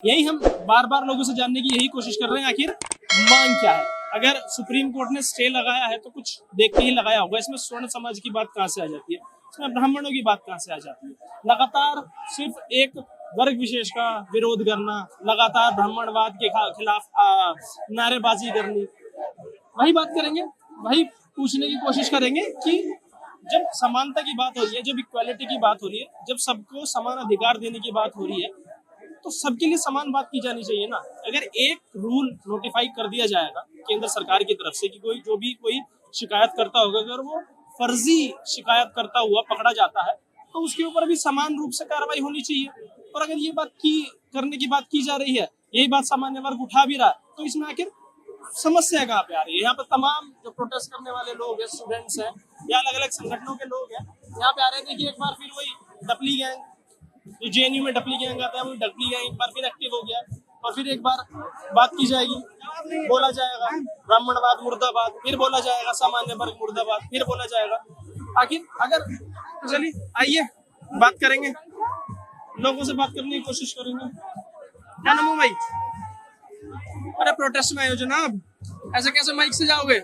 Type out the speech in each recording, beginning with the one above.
यही हम बार बार लोगों से जानने की यही कोशिश कर रहे हैं, आखिर मांग क्या है। अगर सुप्रीम कोर्ट ने स्टे लगाया है तो कुछ देख के ही लगाया होगा। इसमें स्वर्ण समाज की बात कहाँ से आ जाती है, इसमें ब्राह्मणों की बात कहाँ से आ जाती है। लगातार सिर्फ एक वर्ग विशेष का विरोध करना, लगातार ब्राह्मणवाद के खिलाफ नारेबाजी करनी, वही बात करेंगे, वही पूछने की कोशिश करेंगे कि जब समानता की बात हो रही है, जब इक्वालिटी की बात हो रही है, जब सबको समान अधिकार देने की बात हो रही है, तो सबके लिए समान बात की जानी चाहिए ना। अगर एक रूल नोटिफाई कर दिया जाएगा केंद्र सरकार की तरफ से कि कोई शिकायत करता होगा, अगर वो फर्जी शिकायत करता हुआ पकड़ा जाता है तो उसके ऊपर भी समान रूप से कार्रवाई होनी चाहिए। और अगर ये बात करने की बात की जा रही है, यही बात सामान्य वर्ग उठा भी रहा है, तो इसमें आखिर समस्या कहाँ पे आ रही है। यहाँ पर तमाम जो प्रोटेस्ट करने वाले लोग हैं, स्टूडेंट्स हैं या अलग अलग संगठनों के लोग हैं, यहाँ पे आ रहे थे कि एक बार फिर वही डपली गैंग, जो जेएनयू में डपली गैंग आता है, वो डपली गैंग एक बार फिर एक्टिव हो गया और फिर एक बार बात की जाएगी, बोला जाएगा ब्राह्मणवाद मुर्दाबाद, फिर बोला जाएगा सामान्य वर्ग मुर्दाबाद, फिर बोला जाएगा। आखिर अगर चलिए आइए बात करेंगे, लोगों से बात करने की कोशिश करेंगे। क्या नाम है भाई? अरे प्रोटेस्ट में आए हो जनाब, ऐसे कैसे माइक से जाओगे?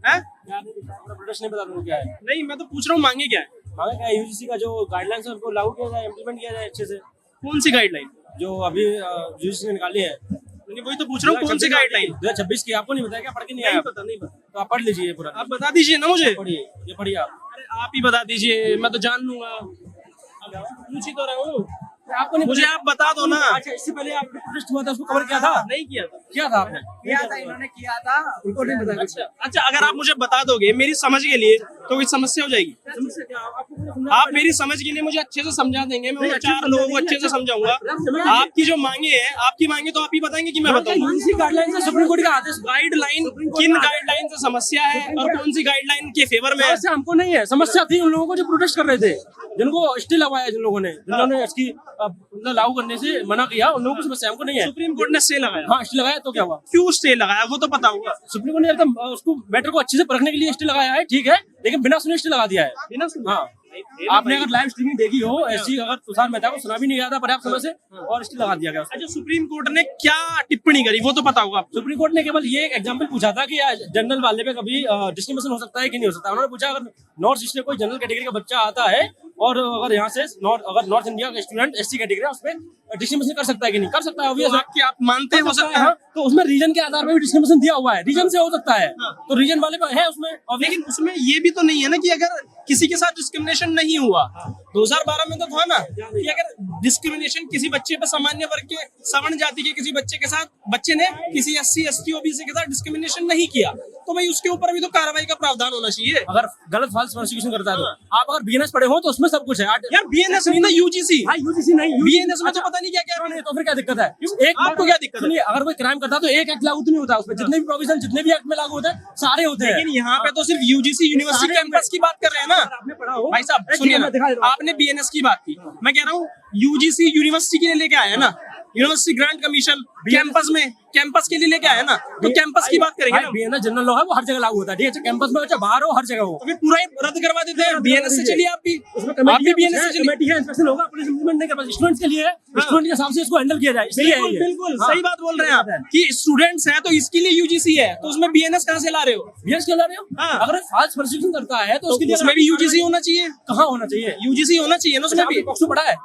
हैं? प्रोटेस्ट नहीं बता दूं क्या है। नहीं, मैं तो पूछ रहा हूँ मांगे क्या है? मांगे क्या, यूजीसी का जो गाइडलाइंस है उनको लागू किया जाए, इम्प्लीमेंट किया जाए अच्छे से। कौन सी गाइडलाइन? जो अभी यूजीसी ने निकाली है, नहीं, वही तो पूछ रहा हूँ, कौन सी गाइडलाइन? 2026 की। आपको नहीं बताया क्या? पढ़ के नहीं आया? नहीं पता, नहीं पता। तो आप पढ़ लीजिए पूरा। आप बता दीजिए ना मुझे। पढ़िए, ये पढ़िए आप। अरे आप ही बता दीजिए, मैं तो जान लूंगा। पूछ ही तो रहा हूँ, आपको नहीं मुझे आप बता दो ना। अच्छा, इससे पहले आप प्रोटेस्ट हुआ था उसको कवर किया था? नहीं किया था। किया था आपने? किया था, इन्होंने किया था, उनको नहीं बताया। अच्छा, अगर आप मुझे बता दोगे मेरी समझ के लिए तो कोई समस्या हो जाएगी। समस्या क्या? आपको आप मेरी समझ के लिए मुझे अच्छे से समझा देंगे, मैं उन 4 लोगों को अच्छे से समझाऊंगा। आपकी जो मांगे हैं, आपकी मांगे तो आप ही बताएंगे कि मैं बताऊंगा? यूजीसी गाइडलाइन से सुप्रीम कोर्ट का आदेश। गाइडलाइन, किन गाइडलाइन से समस्या है और कौन सी गाइडलाइन के फेवर में है? समस्या हमको नहीं है, समस्या थी उन लोगों को जो प्रोटेस्ट कर रहे थे, जिनको स्टे लगवाया, जिन लोगों ने जिन्होंने इसकी लागू करने से मना किया, उन लोगों को समस्या हमको नहीं है। सुप्रीम कोर्ट ने स्टे लगाया। हाँ, स्टे लगाया तो क्या हुआ? क्यों स्टे लगाया वो तो पता होगा। सुप्रीम कोर्ट ने एकदम उसको मैटर को अच्छे से परखने के लिए स्टे लगाया है, ठीक है, लेकिन बिना सुने स्टे लगा दिया है। बिना सुने? हाँ, आपने अगर लाइव स्ट्रीमिंग देखी हो ऐसी, अगर तुषार मेहता को सुना भी नहीं गया था पर्याप्त समय से और स्टे लगा दिया गया। अच्छा, सुप्रीम कोर्ट ने क्या टिप्पणी करी वो तो पता होगा आपको। सुप्रीम कोर्ट ने केवल ये एक एग्जांपल पूछा था कि जनरल वाले पे कभी डिस्क्रिमिनेशन हो सकता है कि नहीं हो सकता। उन्होंने पूछा अगर नॉर्थ ईस्ट में कोई जनरल कैटेगरी का बच्चा आता है और अगर यहाँ से नॉर्थ इंडिया का स्टूडेंट एससी कैटेगरी है, उसमें डिस्क्रिमिनेशन कर सकता है कि नहीं कर सकता है। ऑब्वियस है कि आप मानते हो सकता है। तो उसमें रीजन के आधार पर भी डिस्क्रिमिनेशन दिया हुआ है, रीजन से हो सकता है, तो रीजन वाले पे है उसमें। लेकिन उसमें ये भी तो नहीं है ना कि अगर किसी के साथ डिस्क्रिमिनेशन नहीं हुआ, 2012 में तो था ना कि अगर डिस्क्रिमिनेशन किसी बच्चे पे, सामान्य वर्ग के सवर्ण जाति के किसी बच्चे के साथ, बच्चे ने किसी एससी एसटी ओबीसी के साथ डिस्क्रिमिनेशन नहीं किया, तो भाई उसके ऊपर भी तो कार्रवाई का प्रावधान होना चाहिए। अगर गलत फॉल्स प्रोसिक्यूशन करता है तो आप अगर बीएनएस पढ़े हो तो उसमें सब कुछ है यार। बीएनएस नहीं ना, यूजीसी। हाँ, यूजीसी नहीं, बीएनएस में तो पता नहीं क्या क्या है। तो फिर क्या दिक्कत है? एक आपको क्या दिक्कत है? अगर कोई क्राइम करता है तो एक एक्ट लागू तो नहीं होता, उसमें जितने भी प्रोविजन, जितने भी एक्ट में लागू होते हैं सारे होते हैं। लेकिन यहाँ पे तो सिर्फ यूजीसी यूनिवर्सिटी कैंपस की बात कर रहे हैं ना। आपने पढ़ा हो भाई साहब सुनिए ना, आपने बीएनएस की बात की, मैं कह रहा हूँ यूजीसी यूनिवर्सिटी के लिए लेके आया ना, यूनिवर्सिटी ग्रांट कमीशन कैंपस के लिए लेके आया ना, तो कैंपस की बात करेंगे ना। बीएनएस जनरल लॉ है, वो हर जगह लागू होता है, ठीक है, कैंपस में हो बाहर हो, हर जगह हो। तो फिर पूरा ही रद्द करवा देते हैं। बीएनएस से चलिए, आप भी बीएनएस से चलिए। कमेटी है, इंस्पेक्शन होगा, पुलिस इंप्लीमेंट नहीं कर पाती, स्टूडेंट्स के लिए है, स्टूडेंट के हिसाब से इसको हैंडल किया जाए, इसलिए है ये। बिल्कुल सही बात बोल रहे हैं आप कि स्टूडेंट्स हैं तो इसके लिए यूजीसी है, तो उसमें बीएनएस कहाँ से ला रहे हो? बीएनएस क्यों ला रहे हो? हाँ। अगर फॉल्स प्रोसिक्यूशन करता है तो उसके लिए उसमें भी यूजीसी होना चाहिए। कहाँ होना चाहिए? यूजीसी होना चाहिए ना उसमें भी। पॉक्सो पढ़ा है,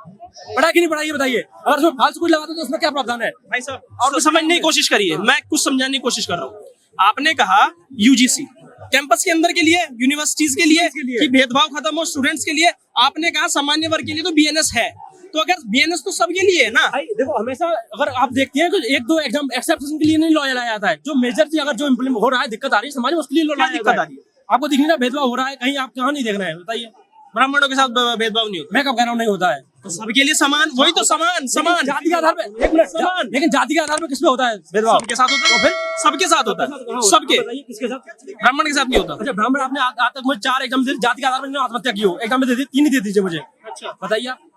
पढ़ा कि नहीं पढ़ा ये बताइए। अगर उसमें फालतू कुछ लगाते तो उसमें क्या प्रावधान है? भाई साहब और समझने की कोशिश करिए, मैं कुछ समझाने की कोशिश कर रहा हूँ। आपने कहा यूजीसी कैंपस के अंदर के लिए, यूनिवर्सिटीज के लिए कि भेदभाव खत्म हो स्टूडेंट्स के लिए। आपने कहा सामान्य वर्ग के लिए तो बीएनएस है, तो अगर बीएनएस तो सबके लिए है ना। देखो, हमेशा अगर आप देखते हैं कि एक दो एग्जाम एक्सेप्शन के लिए नहीं लॉ लाया जाता है, जो मेजर चीज अगर जो इम्प्लीमेंट हो रहा है, दिक्कत आ रही है समाज में, उसके लिए लॉ लाया दिक्कत आ रही है। आपको दिख नहीं रहा भेदभाव हो रहा है कहीं? आप कहाँ नहीं देख रहे हैं बताइए? ब्राह्मणों के साथ भेदभाव नहीं होता। मैं कब कह रहा हूँ नहीं होता है? तो सबके लिए समान, वही तो समान जाति के आधार पे, एक मिनट, समान। लेकिन जाति के आधार पे किसमें होता है भेदभाव? सबके साथ होता है। तो फिर सबके साथ होता है, सबके। किसके साथ? ब्राह्मण के साथ नहीं होता। अच्छा, ब्राह्मण आपने आज तक मुझे 4 एग्जाम दे, जाति के आधार पर आत्महत्या की हो, एग्जाम में दे दी, 3 ही दे दीजिए मुझे। अच्छा, बताइए आप।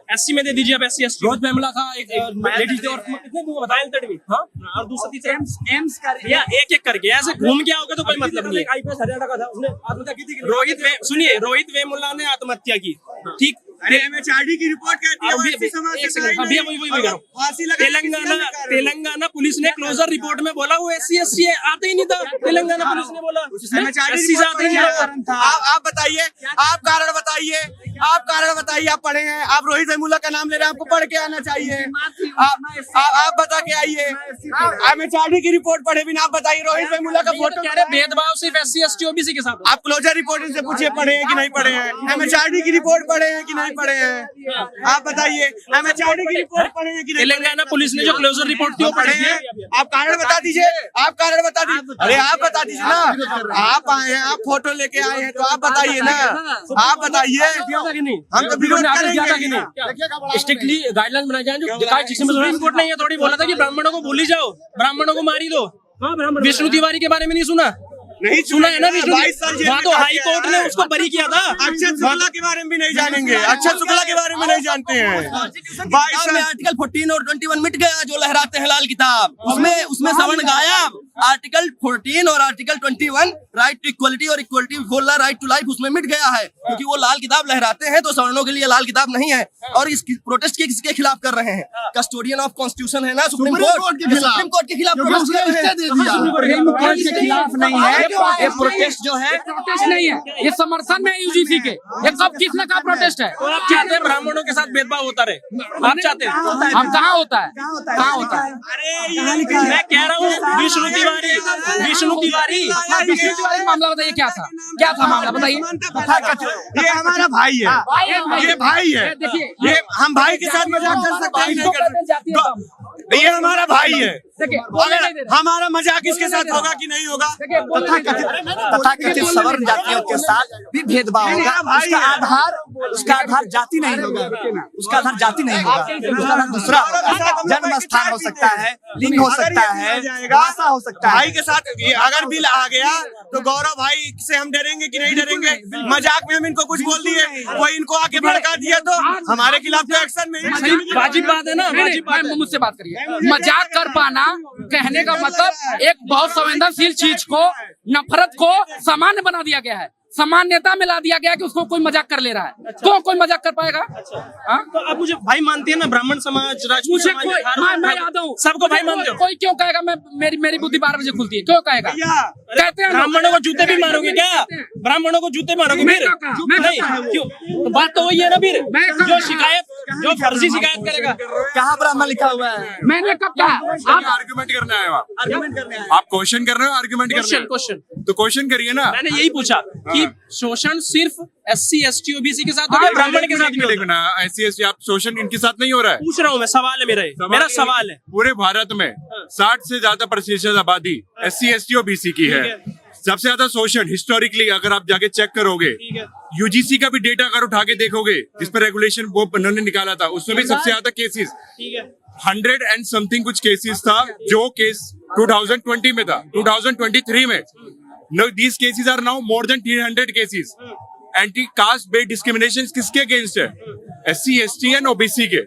एससी में दे दीजिए आप, एससी एसटी। रोज मैमला था, एक लेडीज थे, और कितने दूंगा बताएं? हाँ, और दूसरी से एम्स कर भैया एक एक करके ऐसे घूम के आओगे तो कोई मतलब नहीं है। आईपीएस हरियाणा का था, उसने आत्महत्या की थी। सुनिए, रोहित वेमुला ने आत्महत्या की, ठीक, अरे MHRD की रिपोर्ट कहती है अभी- वैसी समाज एक से सेकंड, अभी हम वही कह रहा हूँ। फांसी लगा तेलंगाना पुलिस ने क्लोजर रिपोर्ट में बोला वो SC आते ही नहीं था। तेलंगाना पुलिस ने बोला MHRD SC आते ही नहीं था। आप बताइए, आप कारण बताइए, आप पढ़े हैं, आप रोहित वेमुला का नाम ले रहे हैं, आपको पढ़ के आना चाहिए। आप बता के आइए, MHRD की रिपोर्ट पढ़े बिना आप बताइए रोहित वेमुला का फोटो। कह रहे भेदभाव सिर्फ SC ST OBC के साथ। आप क्लोजर रिपोर्ट से पूछिए पढ़े हैं कि नहीं पढ़े हैं, MHRD की रिपोर्ट पढ़े हैं कि नहीं पढ़े हैं, आप बताइए MHRD की रिपोर्ट पढ़े हैं कि नहीं। तेलंगाना पुलिस ने जो क्लोजर रिपोर्ट थी वो पढ़े हैं, आप कारण बता दीजिए, आप कारण बता दीजिए। अरे आप बता दीजिए ना, आप आए हैं, आप फोटो लेके आए हैं तो आप बताइए ना, आप बताइए। हम तो विरोध करेंगे। स्ट्रिक्टली गाइडलाइंस बनाए जाए जो जिसमें सुप्रीम कोर्ट ने ये थोड़ी बोला था कि ब्राह्मणों को भूल ही जाओ, ब्राह्मणों को मारी दो। विष्णु तिवारी के बारे में नहीं सुना? नहीं सुना है ना विष्णु? 22 साल जेल वहाँ में तो काटे हाई कोर्ट ने उसको बरी किया था। अक्षत शुक्ला के बारे में भी नहीं जानेंगे, अक्षत शुक्ला के बारे में नहीं जानते हैं। 22 में आर्टिकल 14 और 21 मिट गया जो लहराते हैं लाल किताब, उसमें सवर्ण गायब। आर्टिकल 14 और आर्टिकल 21 राइट टू इक्वलिटी और इक्वलिटी बोलना राइट टू लाइफ उसमें मिट गया है, क्योंकि वो लाल किताब लहराते हैं तो सवर्णों के लिए लाल किताब नहीं है। और इस प्रोटेस्ट किसके खिलाफ कर रहे हैं? कस्टोडियन ऑफ कॉन्स्टिट्यूशन है ना, सुप्रीम कोर्ट के खिलाफ प्रोटेस्ट कर रहे हैं। के खिलाफ नहीं है, ये प्रोटेस्ट जो है प्रोटेस्ट नहीं है, ये समर्थन में यूजीसी के। ये कब किसने कहा प्रोटेस्ट है? तो आप चाहते हैं ब्राह्मणों के साथ भेदभाव होता रहे? आप चाहते हैं? हम कहाँ होता है, कहाँ होता है? मैं कह रहा हूँ विष्णु तिवारी विष्णु तिवारी मामला बताइए, क्या था, क्या था मामला बताइए। ये हमारा भाई है, ये भाई है, देखिए, ये हम भाई के साथ मजाक कर सकते हैं, नहीं कर सकते। ये हमारा भाई है, अगर हमारा मजाक इसके साथ होगा कि नहीं होगा? तथाकथित सवर्ण जातियों के साथ भी भेदभाव होगा। उसका आधार जाति नहीं होगा, उसका आधार जाति नहीं होगा, उसका आधार दूसरा होगा। जन्म स्थान हो सकता है, लिंग हो सकता है, भाषा हो सकता है। भाई के साथ ये अगर बिल आ गया तो गौरव भाई से हम डरेंगे कि नहीं डरेंगे? मजाक में हम इनको कुछ बोल दिए, कोई इनको आके भड़का दिया तो हमारे खिलाफ तो एक्शन में वाजिब बात है ना, वाजिब बात है। मुझसे बात करिए। मजाक कर पाना कहने का मतलब एक बहुत संवेदनशील चीज को, नफरत को सामान्य बना दिया गया है, सामान्यता में ला दिया गया कि उसको कोई मजाक कर ले रहा है। तो कोई मजाक कर पाएगा? हाँ? तो आप मुझे भाई मानते हैं ना? ब्राह्मण समाज, राजपूत समाज, मैं याद हूँ सबको भाई मानते हो? कोई क्यों कहेगा मैं मेरी बुद्धि 12 बजे खुलती है? क्यों कहेगा? कहते हैं ब्राह्मणों को जूते भी मारोगे क्या? ब्राह्मणों को जूते मारोगे फिर? नहीं, क्यों? तो बात तो वही है ना फिर, जो फर्जी शिकायत करेगा। कहाँ ब्राह्मण लिखा हुआ है? मैंने कब कहा? आप आर्गुमेंट करना है, आप क्वेश्चन कर रहे हो, आर्गुमेंट करना है। क्वेश्चन तो क्वेश्चन करिए ना। मैंने यही पूछा कि शोषण सिर्फ SC ST OBC के साथ हो या ब्राह्मण के साथ भी होता है? ना SC ST आप शोषण इनके साथ नहीं हो रहा है। पूछ रहा हूँ मैं, सवाल है मेरा सवाल है। पूरे भारत में 60 से ज्यादा प्रतिशत आबादी SC ST OBC की है। सबसे ज्यादा शोषण हिस्टोरिकली अगर आप जाके चेक करोगे, यूजीसी का भी डेटा अगर उठा के देखोगे जिस पर रेगुलेशन वो उन्होंने निकाला था, उसमें भी सबसे ज्यादा केसेस 100 एंड समथिंग कुछ केसेस था, जो केस 2020 में था। 2023 में these cases are now more than 300 cases. Anti caste based discrimination किसके अगेंस्ट है? SC ST एंड OBC के,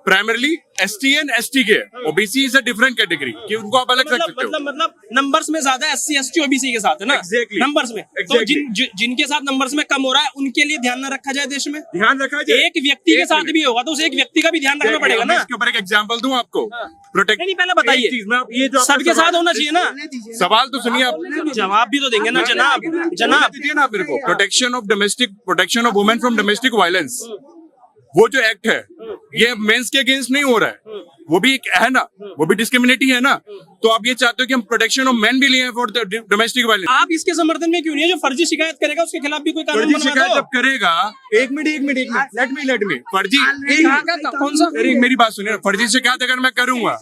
प्राइमरली ST एंड ST के। OBC is a different category कि उनको आप अलग रख सकते हो। मतलब नंबर्स में ज्यादा SC ST OBC के साथ है ना? Exactly. नंबर्स में तो जिनके साथ नंबर्स में कम हो रहा है उनके लिए ध्यान न रखा जाए देश में? ध्यान रखा जाए। एक व्यक्ति के साथ भी होगा तो उस एक व्यक्ति का भी ध्यान रखना पड़ेगा ना। इसके ऊपर एक एग्जांपल दूं आपको। प्रोटेक्ट नहीं, पहले बताइए, ये जो सबके साथ होना चाहिए ना? सवाल तो सुनिए आप, जवाब भी तो देंगे ना जनाब। दीजिए ना मेरे को। Protection of women from domestic violence, वो जो एक्ट है ये मेंस के अगेंस्ट नहीं हो रहा है, वो भी एक है ना, वो भी डिस्क्रिमिनेटिंग है ना। तो आप ये चाहते हो कि हम प्रोटेक्शन ऑफ मेन भी लिए फॉर डोमेस्टिक वायलेंस। आप इसके समर्थन में क्यों नहीं है? जो फर्जी शिकायत करेगा उसके खिलाफ भी कोई कानून फर्जी बनवा शिकायत दो। जब करेगा, एक मिनट लेट मी फर्जी कौन सा? अरे मेरी बात सुनिए, फर्जी शिकायत अगर मैं करूंगा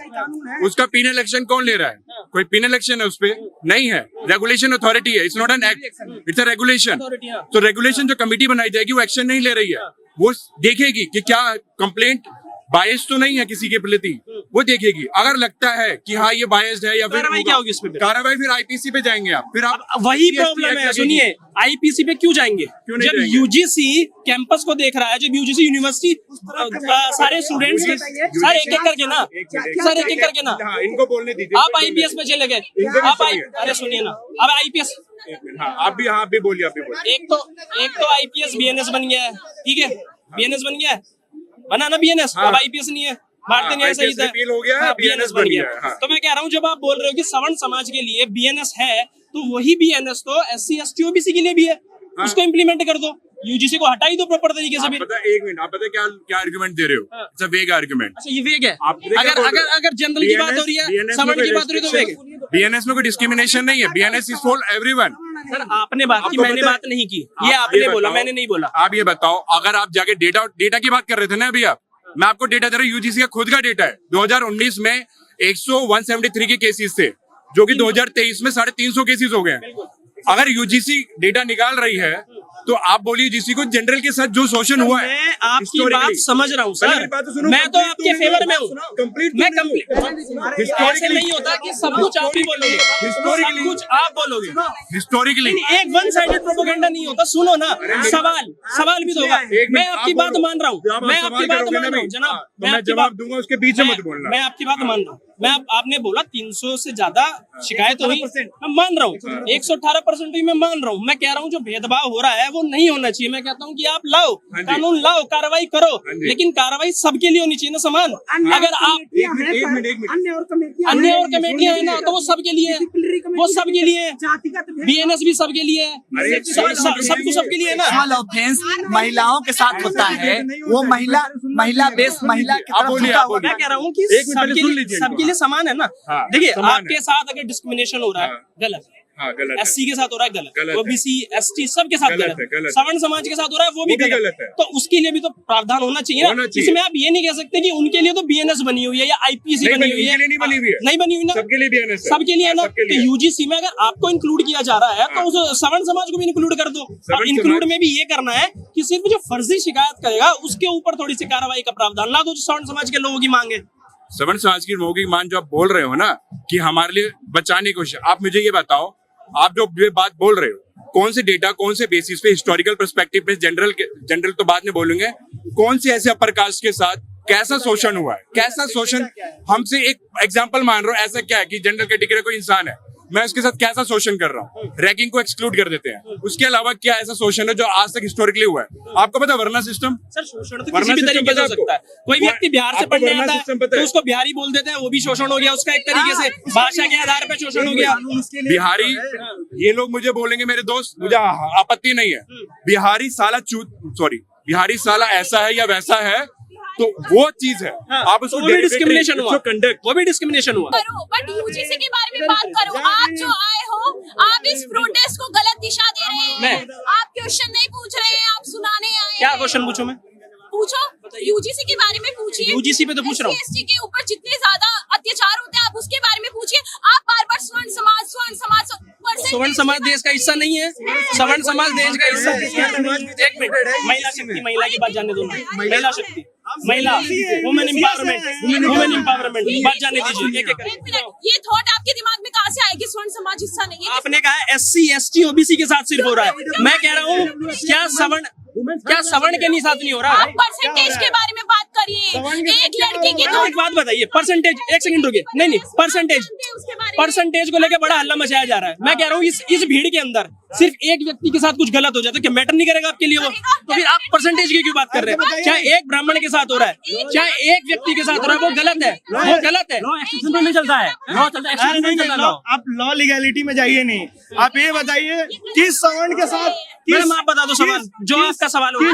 उसका पीनल एक्शन कौन ले रहा है? कोई पीनल एक्शन है उस पर? नहीं है, रेगुलेशन अथॉरिटी है, it's not an act, it's a regulation. तो रेगुलेशन जो कमेटी बनाई जाएगी वो एक्शन नहीं ले रही है, वो देखेगी कि क्या कंप्लेंट बायस तो नहीं है किसी के प्रति, वो देखेगी। अगर लगता है कि हाँ ये बायस्ड है या फिर कार्रवाई क्या होगी इस पे? कार्रवाई फिर आईपीसी पे जाएंगे आप। फिर आप वही प्रॉब्लम है। सुनिए, आईपीसी पे क्यों जाएंगे? नहीं जब जाएंगे? यूजीसी कैंपस को देख रहा है, जब यूजीसी यूनिवर्सिटी सारे स्टूडेंट्स सर एक एक करके ना, सर एक एक करके ना, हाँ, इनको बोलने दीजिए। आप आईपीएस में चले गए, आप अरे सुनिए ना, अब आईपीएस हाँ, आप भी बोलिए। एक तो आईपीएस बीएनएस बन गया है, ठीक है? बीएनएस बन गया है, बना ना बीएनएस, अब आईपीएस नहीं है, भारतीय न्याय संहिता repeal हो गया है, बीएनएस बन गया। हाँ। तो मैं कह रहा हूँ जब आप बोल रहे हो कि सवर्ण समाज के लिए बीएनएस है, तो वही बीएनएस तो SC ST OBC के लिए भी है, उसको इम्प्लीमेंट कर दो, यूजीसी को हटा ही दो प्रॉपर तरीके से। आप पता है, एक मिनट, आप पता है क्या आर्गुमेंट दे रहे हो? इट्स अ वेग आर्गुमेंट। अच्छा ये वेग है, आप देखिए अगर बोल रहे अगर हो। अगर जनरल की बात हो रही है, सवर्ण की बात हो रही है तो वेग है। बीएनएस में कोई डिस्क्रिमिनेशन नहीं है, BNS is for everyone. Sir आपने बात की, आपको मैंने पता है- बात नहीं की, ये आप आपने बोला, बताओ, मैंने नहीं बोला। आप ये बताओ, अगर आप जाके डेटा की बात कर रहे थे ना अभी आप, मैं आपको डेटा दे रहा हूँ, यूजीसी का खुद का डेटा है। 2019 में 173 के केसेस थे, जो कि 2023 में 350 केसेस हो गए हैं। अगर यूजीसी डेटा निकाल रही है, तो आप बोलिए यूजीसी को जनरल के साथ जो शोषण हुआ है, मैं आपकी historically- बात समझ रहा हूँ पहले सर, मेरी बात तो सुनो, मैं तो complete आपके तो फेवर में सुनो, हूँ, complete मैं तो कंप्लीट, Historically- ऐसे नहीं होता कि सब कुछ आप ही बोलोगे, सब कुछ आप बोलोगे, हिस्टोरिकली एक वन साइडेड प्रोपेगेंडा नहीं होता। सुनो ना, सवाल भी तो होगा। मैं आपकी बात मान रहा हूँ, मैं आपकी बात मान रहा हूँ जनाब, मैं आपकी जवाब बात- दूंगा, उसके बीच में मत बोलना। मैं आपकी बात मान रहा हूँ, आपने बोला 300 से ज्यादा शिकायत हुई, मैं मान रहा हूँ, 118% हुई, मैं मान रहा हूँ। मैं कह रहा हूँ जो भेदभाव हो रहा है वो नहीं होना चाहिए। मैं कहता हूँ कि आप लाओ हाँ जी। कानून, लाओ कार्रवाई करो, हाँ जी। लेकिन कार्रवाई सबके लिए होनी चाहिए ना समान। अगर आप एक मिनट अन्य और कमेटियां है ना, तो वो सबके लिए है, वो सबके लिए है, बीएनएस भी सबके लिए है, अरे सब कुछ सबके लिए है ना। सेक्सुअल ऑफेंस महिलाओं के साथ होता है, वो महिला बेस महिला की आप तरफ बोलिए, झुका आप हुआ बोलिए। मैं कह रहा हूँ कि एक मिनट पहले सबके सुन लिए लीजिए सबके लिए समान है ना। हाँ, देखिए समान आपके है। साथ अगर डिस्क्रिमिनेशन हो रहा है, हाँ। गलत है। हाँ, गलत है। SC के साथ हो रहा है, गलत गलत, है। OBC ST सबके साथ गलत गलत है, गलत है। सवर्ण समाज के साथ हो रहा है, वो भी गलत है। तो उसके लिए भी तो प्रावधान होना चाहिए होना ना। चाहिए। इसमें आप ये नहीं कह सकते कि उनके लिए तो बीएनएस बनी हुई है या आईपीसी नहीं बनी हुई है, उनके लिए नहीं बनी हुई है, नहीं बनी हुई ना, सबके लिए BNS है। सबके लिए है ना। सबके तो लिए। यूजीसी में अगर आपको इंक्लूड किया जा रहा है, तो उस सवर्ण समाज को भी इंक्लूड कर दो। और सवर्ण इंक्लूड समाज- में भी ये करना है कि सिर्फ जो फर्जी शिकायत करेगा उसके ऊपर थोड़ी सी कार्रवाई का प्रावधान ला दो, जो सवर्ण समाज के लोगों की मांग है। सवर्ण समाज की लोगों की मान जो आप बोल रहे हो ना कि हमारे लिए बचाने की कोशिश, आप मुझे ये बताओ, आप जो ये बात बोल रहे हो, कौन से डेटा, कौन से बेसिस पे, हिस्टोरिकल पर्सपेक्टिव पे, जनरल तो बाद में बोलूंगे, कौन से ऐसे अपर कास्ट के साथ कैसा शोषण हुआ है, कैसा शोषण हमसे, एक एग्जांपल मान रहा हूँ, ऐसा क्या है कि जनरल कैटेगरी कोई इंसान है, मैं उसके साथ कैसा शोषण कर रहा हूँ, रैगिंग को एक्सक्लूड कर देते हैं, उसके अलावा क्या ऐसा शोषण है जो आज तक हिस्टोरिकली हुआ है? आपको पता है वर्ना सिस्टम? सर शोषण तो वरना किसी भी system तरीके से पता हो है सकता है। आपको? कोई व्यक्ति बिहार से आपको पढ़ने वरना आता system है पता तो है? उसको बिहारी बोल देते हैं, वो भी शोषण हो गया उसका एक तरीके से, भाषा के आधार पे शोषण हो गया। बिहारी, ये लोग मुझे बोलेंगे मेरे दोस्त, मुझे आपत्ति नहीं है, बिहारी साला ऐसा है या वैसा है, तो वो चीज है। आप उसको वो भी डिस्क्रिमिनेशन हुआ, कंडक्ट वो भी डिस्क्रिमिनेशन हुआ। करो, बट यूजीसी के बारे में बात करो। आप जो आए हो, आप इस प्रोटेस्ट को गलत दिशा दे रहे हैं। मैं? आप क्वेश्चन नहीं पूछ रहे हैं, आप सुनाने आए क्या हैं। क्वेश्चन पूछूं मैं? पूछो, यूजीसी के बारे में पूछिए। यूजीसी पे तो पूछ रहा हूँ। SC के ऊपर जितने ज्यादा अत्याचार होते हैं, आप उसके बारे में पूछिए। आप बार बार स्वर्ण समाज सवर्ण समाज देश का हिस्सा नहीं है, सवर्ण समाज देश का हिस्सा है। एक मिनट, महिला शक्ति, महिला की बात जाने दो ना, महिला शक्ति, महिला, वुमेन एम्पावरमेंट बात जाने दीजिए। एक एक मिनट, ये थॉट आपके दिमाग में कहाँ से आएगी? स्वर्ण समाज हिस्सा नहीं है। आपने कहा SC ST OBC के साथ सिर्फ हो रहा है, मैं कह रहा हूँ क्या सवर्ण के नहीं साथ नहीं हो रहा आप है? परसेंटेज के बारे में बात करिए। एक लड़की की तो एक बात बताइए, परसेंटेज, एक सेकंड रुकिए, नहीं परसेंटेज को लेकर बड़ा हल्ला मचाया जा रहा है। मैं कह रहा हूँ इस भीड़ के अंदर सिर्फ एक व्यक्ति के साथ कुछ गलत हो जाए तो क्या मैटर नहीं करेगा आपके लिए वो? तो फिर आप परसेंटेज की क्यों बात कर रहे हैं? चाहे एक ब्राह्मण के साथ हो रहा है, चाहे एक व्यक्ति के साथ हो रहा है, वो गलत है, वो गलत है। लॉ एक्सेप्शन तो नहीं चलता है, लॉ चलता है, एक्सेप्शन नहीं चलता लॉ। आप लॉ लीगैलिटी में जाइए नहीं, आप ये बताइए किस सवर्ण के साथ मैडम आप बता दो सवाल, जो आपका सवाल होगा,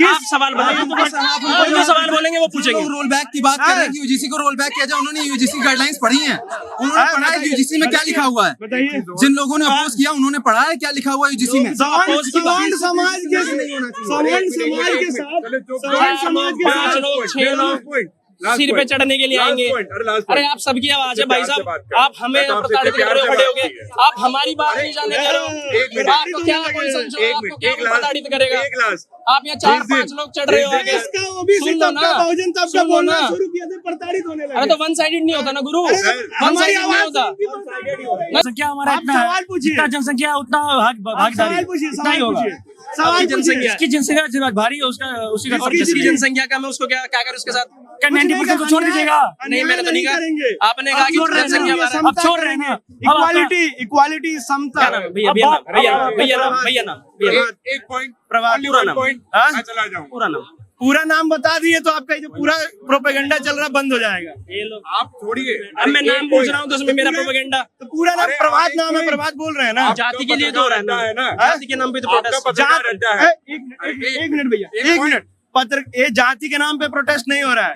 आप सवाल बताइए, कोई भी सवाल बोलेंगे वो पूछेंगे। रोल बैक की बात कर रहे हैं कि यूजीसी को रोल बैक किया जाए। उन्होंने यूजीसी गाइडलाइंस पढ़ी हैं, उन्होंने पढ़ा है यूजीसी में क्या लिखा हुआ है। बताइए। जिन लोगों ने अपोज किया उन्होंने पढ़ा है क्या लिखा हुआ है यूजीसी में। सवर्ण समाज के पांच लोग, 6 लोग सिर पे चढ़ने के लिए आएंगे। अरे आप सबकी आवाज है भाई साहब, आप हमें प्रताड़ित कर रहे हो, खड़े हो गए, आप हमारी बात नहीं जाने दे रहे हो। आपको क्या कोई संशय, आपको क्या कोई प्रताड़ित करेगा? आप यहाँ 4-5 लोग चढ़ रहे हो आगे, सुन लो ना, सुन लो ना। प्रताड़ित होने अरे तो वन साइडेड नहीं होता ना गुरु, वन साइडेड नहीं होता। जनसंख्या हमारा आप इतना है, सवाल पूछिए। जितना जनसंख्या उतना भागीदारी, सवाल पूछिए, इतना ही होगा। सवाल जनसंख्या जिसकी जनसंख्या भारी है उसका उसी का और जिसकी जनसंख्या कम है उसको क्या क्या करे उसके साथ? क्या 90% को छोड़ दीजिएगा? नहीं, मैंने तो नहीं कहा। करेंगे। आपने कहा कि जनसंख्या बढ़ा। अब छोड़ रहे हैं ना। इक्वालिटी इक्वालिटी समता। क्या नाम है? भैया नाम एक पॉइंट पूरा नाम। हाँ? मैं चला जाऊँ। पूरा नाम। पूरा नाम बता दिए तो आपका जो पूरा प्रोपेगेंडा चल रहा बंद हो जाएगा। ये लो, आप छोड़िए। अब मैं नाम पूछ रहा हूँ तो उसमें मेरा प्रोपेगेंडा। तो पूरा नाम अरे प्रभात भाई, नाम है, कोई- प्रभात बोल रहे हैं ना। जाति के लिए तो हो रहा है ना, जाति के नाम पे तो आपका प्रोटेस्ट। पत्रकार रहता है। एक मिनट भैया, एक मिनट। ये जाति के नाम पे प्रोटेस्ट नहीं हो रहा है।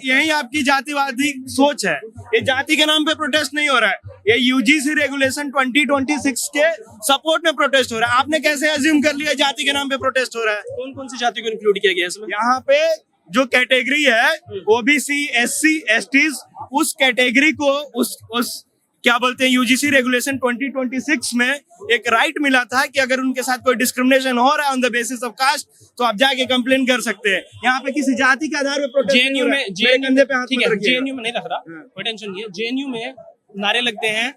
यही आपकी जातिवादी सोच है। ये जाति के नाम पे प्रोटेस्ट नहीं हो रहा है। ये यूजीसी रेगुलेशन 2026 के सपोर्ट में प्रोटेस्ट हो रहा है। आपने कैसे अज्यूम कर लिया जाति के नाम पे प्रोटेस्ट हो रहा है? कौन कौन सी जाति को इंक्लूड किया गया इसमें? यहाँ पे जो कैटेगरी है ओबीसी, एससी, एसटीज, उस कैटेगरी को उस क्या बोलते हैं यूजीसी रेगुलेशन 2026 में एक राइट मिला था कि अगर उनके साथ कोई डिस्क्रिमिनेशन हो रहा है on the basis of caste तो आप जाके कंप्लेन कर सकते हैं। यहाँ पे किसी जाति के आधार पे प्रोटेस्ट नहीं जेएनयू हो में रहा है। मेरे कंधे पे हाथ ठीक मत है, रखिएगा। जेएनयू में नहीं रख रहा, कोई टेंशन नहीं है। जेएनयू में नारे लगते हैं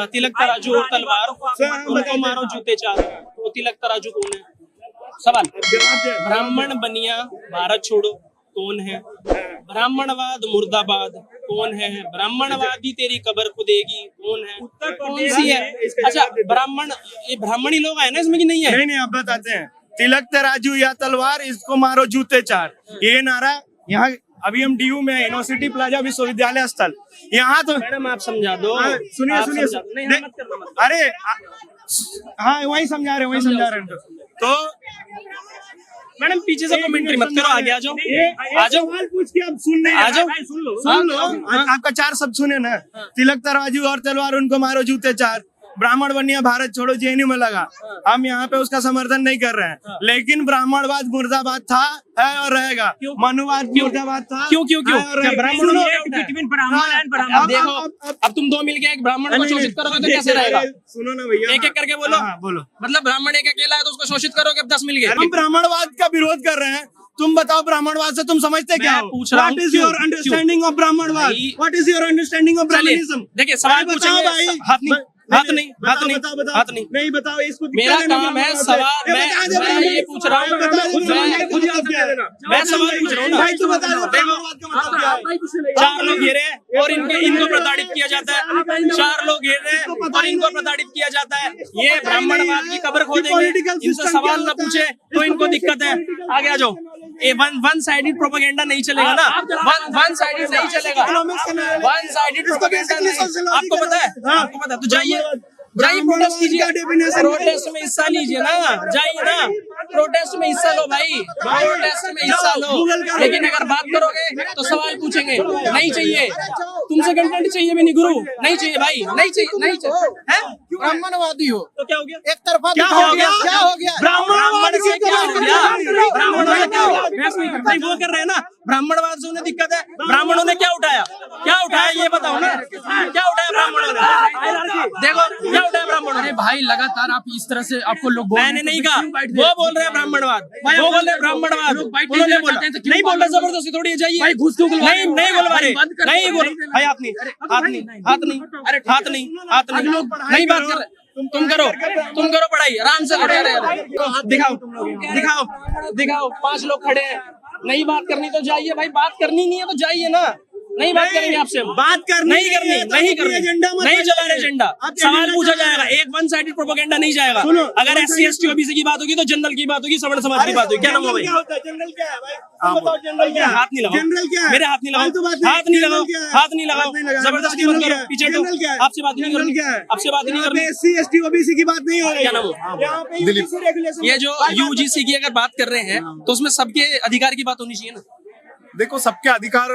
तिलक तराजू और तलवार, उनको मारो जूते चार। तो तिलक तराजू कौन है? सवाल। ब्राह्मण बनिया भारत छोड़ो कौन है? ब्राह्मणवाद मुर्दाबाद कौन है? ब्राह्मणवादी तेरी कब्र खुदेगी कौन है? कौन सी है? अच्छा, ब्राह्मण, ये ब्राह्मणी लोग आए ना इसमें कि नहीं है? नहीं, आप बताते हैं। तिलक तराजू या तलवार, इसको मारो जूते चार, ये नारा यहाँ अभी हम डीयू में यूनिवर्सिटी प्लाजा विश्वविद्यालय स्थल, यहाँ तो मैडम आप समझा दो। सुनिए आप सुनिए समझा दो। नहीं, हाँ, मत करना, मत। अरे हाँ वही समझा रहे हैं तो मैडम पीछे से कमेंट्री मत करो, आगे आ जाओ, आ जाओ। सवाल पूछ के अब सुन नहीं आ जाओ। सुन लो। आपका चार शब्द सुने ना, तिलक तराजू और तलवार, उनको मारो जूते चार, ब्राह्मण बनिया भारत छोड़ो जेएनयू में लगा। हम यहाँ पे उसका समर्थन नहीं कर रहे हैं, लेकिन ब्राह्मणवाद मुर्दाबाद था, है और रहेगा। मनुवाद मुर्दाबाद था, क्यों क्यों क्यों? है और क्या रहेगा। ब्राह्मणों सुनो, ने अब देखो, अब तुम दो मिलके एक ब्राह्मण को शोषित करोगे तो कैसे रहेगा? सुनो ना भैया, एक एक करके बोलो। हाँ, बोलो। मतलब ब्राह्मण एक अकेला है तो उसको शोषित करोगे, अब 10 मिल गए। हम ब्राह्मणवाद का विरोध कर रहे हैं, तुम बताओ ब्राह्मणवाद से तुम समझते क्या हो? पूछ रहा हूँ, व्हाट इज क्यों? योर अंडरस्टैंडिंग ऑफ ब्राह्मणवाद? भाई- what is your understanding of Brahminism? देखिए सवाल बताओ पूछेंगे, भाई। हाथ नहीं, हाथ नहीं, हाथ नहीं, बताओ बताओ हाथ नहीं। नहीं बताओ, इसको मेरा काम है सवाल, मैं ये पूछ रहा हूँ, मैं सवाल पूछ रहा हूँ ना। भाई तू बता दो ब्राह्मणवाद का मतलब क्या है? चार लोग घेरे और इनको प्रताड़ित किया जाता है। चार लोग घेरे और इनको प्रताड़ित किया जाता है। ये ब्राह्मणवाद की कब्र खोदेंगे, इनसे सवाल न पूछे तो इनको दिक्कत है। आगे आ जाओ। ये वन साइडेड प्रोपेगेंडा नहीं चलेगा ना, वन साइडेड नहीं चलेगा, वन साइडेड प्रोपेगेंडा नहीं। आपको पता है, आपको पता है, तो जाइए प्रोटेस्ट कीजिए, प्रोटेस्ट में हिस्सा लीजिए ना, जाइए ना, प्रोटेस्ट में हिस्सा लो भाई, प्रोटेस्ट में हिस्सा लो। लेकिन अगर बात करोगे तो सवाल पूछेंगे, नहीं चाहिए तुमसे कंटेंट चाहिए भी नहीं गुरु, नहीं चाहिए भाई, नहीं चाहिए, नहीं चाहिए। ब्राह्मणवादी हो तो क्या हो गया? एक तरफा क्या हो गया? क्या हो गया? ब्राह्मणवाद से क्या हो गया? ब्राह्मणों से क्या हो गया? नहीं, वो कर रहे हैं ना, ब्राह्मणवाद से उन्हें दिक्कत है। ब्राह्मणों ने क्या उठाया, क्या उठाया ये बताओ ना, क्या उठाया ब्राह्मणों ने? देखो क्या उठाया ब्राह्मणों ने? भाई लगातार आप इस तरह से आपको लोग मैंने नहीं कहा, वो बोल रहे हैं ब्राह्मणवाद, वो बोल रहे हैं ब्राह्मणवाद, उन्होंने बोला नहीं बोल रहे, जबरदस्ती थोड़ी है, जाइए भाई घुस क्यों बुलवा रहे नहीं हो? नहीं बोलवा रहे, बंद कर नहीं दो, बोल भाई, हाथ नहीं, हाथ नहीं, हाथ नहीं, अरे हाथ नहीं, हाथ नहीं, नहीं बात कर रहे। तुम करो पढ़ाई आराम से करो। अरे दिखाओ दिखाओ दिखाओ, 5 लोग खड़े हैं, नहीं बात करनी तो जाइए भाई, बात करनी नहीं है तो जाइए ना, नहीं बात करेंगे आपसे हम। बात करनी नहीं करनी, नहीं करनी, नहीं चला रहे एजेंडा। सवाल पूछा जाएगा, एक वन साइडेड प्रोपेगेंडा नहीं जाएगा। अगर SC ST OBC की बात होगी तो जनरल की बात होगी, सवर्ण समाज की बात होगी। क्या नाम है भाई? जनरल क्या है भाई? तुम बताओ जनरल क्या है? हाथ नहीं लगाओ, जनरल क्या है? मेरे हाथ नहीं फालतू लगाओ, बात नहीं। हाथ नहीं लगाओ, जनरल क्या है? हाथ नहीं लगाओ, जबरदस्ती मत करो, पीछे हटो, जनरल क्या है? आपसे बात नहीं जनरल करनी, क्या है? आपसे बात नहीं यहाँ करनी। पे SC ST OBC की बात नहीं हो रही क्या नाम है। है? यहाँ पे UGC रेगुलेशन ये जो UGC की अगर बात कर रहे हैं तो उसमें सबके अधिकार की बात होनी चाहिए ना। देखो, सबके अधिकार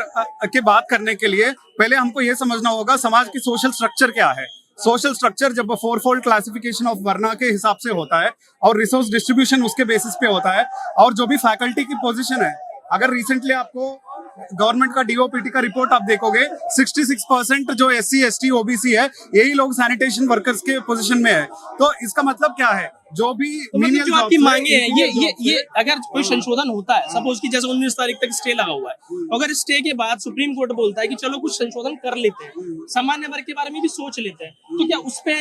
की बात करने के लिए पहले हमको ये समझना होगा समाज की सोशल स्ट्रक्चर क्या है। सोशल स्ट्रक्चर जब 4-fold क्लासिफिकेशन ऑफ वर्ना के हिसाब से होता है और रिसोर्स डिस्ट्रीब्यूशन उसके बेसिस पे होता है, और जो भी फैकल्टी की पोजीशन है, अगर रिसेंटली आपको गवर्नमेंट का DOPT का रिपोर्ट आप देखोगे, 66% जो SC ST OBC है, यही लोग सैनिटेशन वर्कर्स के पोजीशन में है। तो इसका मतलब क्या है, जो भी तो मतलब menial जो आपकी jobs है, मांगे हैं, ये अगर कोई संशोधन होता है, सपोज की जैसे 19 तारीख तक स्टे लगा हुआ है, अगर स्टे के बाद सुप्रीम कोर्ट बोलता है कि चलो कुछ संशोधन कर लेते हैं, सामान्य वर्ग के बारे में भी सोच लेते हैं, तो क्या उस पे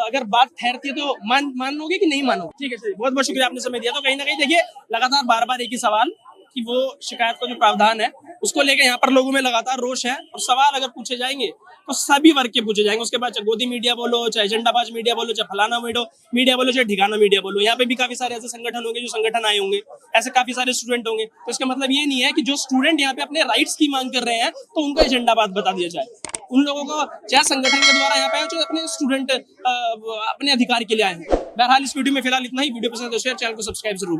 अगर बात ठहरती है तो मान लोगे कि नहीं मानोगे? ठीक है, बहुत बहुत शुक्रिया, आपने समय दिया। तो कहीं ना कहीं देखिए, लगातार बार बार एक ही सवाल कि वो शिकायत का जो प्रावधान है उसको लेकर यहाँ पर लोगों में लगातार रोष है। और सवाल अगर पूछे जाएंगे तो सभी वर्ग के पूछे जाएंगे। उसके बाद चाहे गोदी मीडिया बोलो, चाहे एजेंडाबाज मीडिया बोलो, चाहे फलाना मीडिया बोलो, चाहे ठिकाना मीडिया बोलो, यहाँ पे भी काफी सारे ऐसे संगठन होंगे जो संगठन आए होंगे, ऐसे काफी सारे स्टूडेंट होंगे। तो इसका मतलब ये नहीं है कि जो स्टूडेंट यहाँ पे अपने राइट्स की मांग कर रहे हैं तो उनको एजेंडाबाज बता दिया जाए। उन लोगों को चाहे संगठन के द्वारा यहाँ पे आए, चाहे अपने स्टूडेंट अपने अधिकार के लिए आए हैं। बहरहाल इस वीडियो में फिलहाल इतना ही। वीडियो पसंद है तो शेयर, चैनल को सब्सक्राइब जरूर करें।